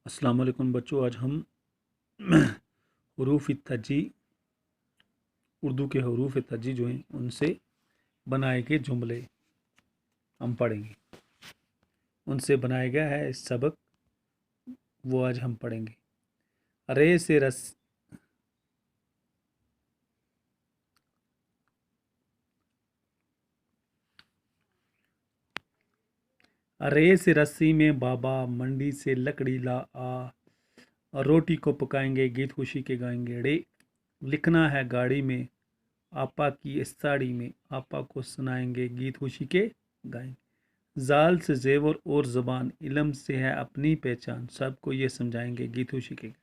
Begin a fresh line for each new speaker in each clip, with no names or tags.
अस्सलाम वालेकुम बच्चों, आज हम हरूफ तजी उर्दू के हरूफ तजी जो हैं उनसे बनाए गए जुमले हम पढ़ेंगे। उनसे बनाया गया है सबक, वो आज हम पढ़ेंगे। रे से रस रे से रस्सी में बाबा, मंडी से लकड़ी ला आ, रोटी को पकाएंगे गीत खुशी के गाएंगे। रे लिखना है गाड़ी में, आपा की इस साड़ी में, आपा को सुनाएंगे गीत खुशी के गाएंगे। जाल से जेवर और ज़बान, इल्म से है अपनी पहचान, सबको ये समझाएंगे गीत खुशी के।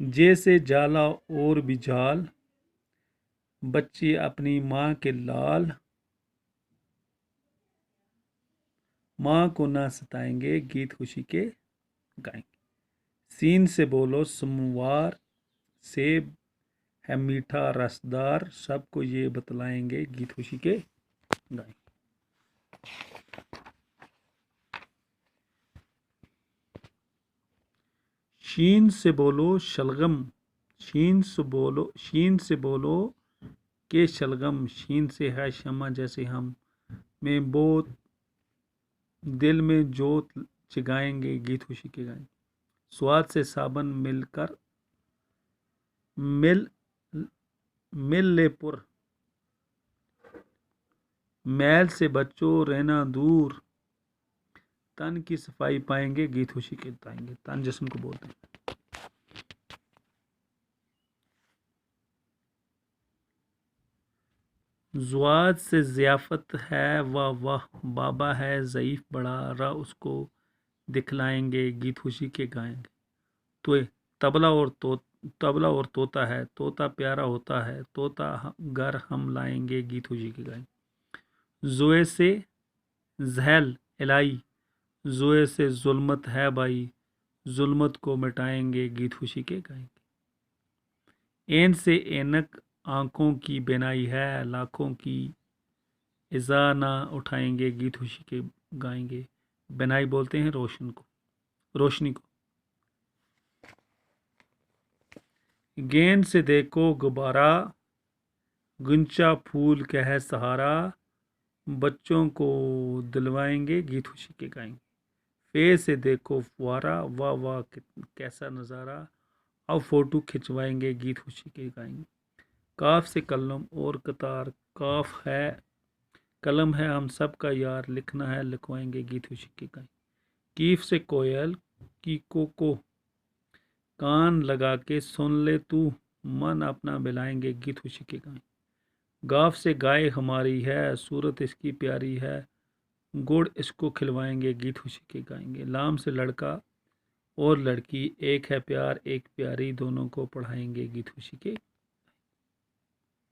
जैसे जाला और भी जाल, बच्चे अपनी माँ के लाल, माँ को ना सताएंगे गीत खुशी के गाएंगे। सीन से बोलो सोमवार, सेब है मीठा रसदार, सबको ये बतलाएंगे गीत खुशी के गाएंगे। शीन से बोलो शलगम, शीन से बोलो के शलगम, शीन से है शमा जैसे हम, में बोत दिल में जोत जगाएंगे गीत खुशी के गाएंगे। स्वाद से साबन मिलकर मिल मिल ले पुर, मैल से बच्चों रहना दूर, तन की सफाई पाएंगे गीत खुशी के गाएंगे। तन जिस्म को बोलते हैं। ज़ुआद से ज़ियाफ़त है वाह वाह, बाबा है ज़ईफ़ बड़ा, रा उसको दिखलाएंगे गीत खुशी के गाएंगे। तो तबला और तोता है, तोता प्यारा होता है, तोता घर हम लाएंगे गीत खुशी के गाएंगे। जुए से जहल इलाई, जुए से जुल्मत है भाई, जुल्मत को मिटाएंगे गीत खुशी के गाएंगे। ऐन से ऐनक, आंखों की बेनाई है, लाखों की इज़ा ना उठाएंगे गीत खुशी के गाएंगे। बेनाई बोलते हैं रोशनी को। गेंद से देखो गुब्बारा, गुंचा फूल का है सहारा, बच्चों को दिलवाएंगे गीत खुशी के गाएंगे। फे से देखो फुहारा, वाह वाह कैसा नज़ारा, अब फोटो खिंचवाएंगे गीत खुशी के गाएंगे। काफ से कलम और कतार, काफ है कलम है हम सब का यार, लिखना है लिखवाएंगे गीत खुशी के गाएंगे। कीफ से कोयल की को, कान लगा के सुन ले तू, मन अपना मिलाएंगे गीत खुशी के गाएंगे। गाफ से गाय हमारी है, सूरत इसकी प्यारी है, गुड़ इसको खिलवाएंगे गीत खुशी के गाएंगे। लाम से लड़का और लड़की, एक है प्यार एक प्यारी, दोनों को पढ़ाएंगे गीत खुशी के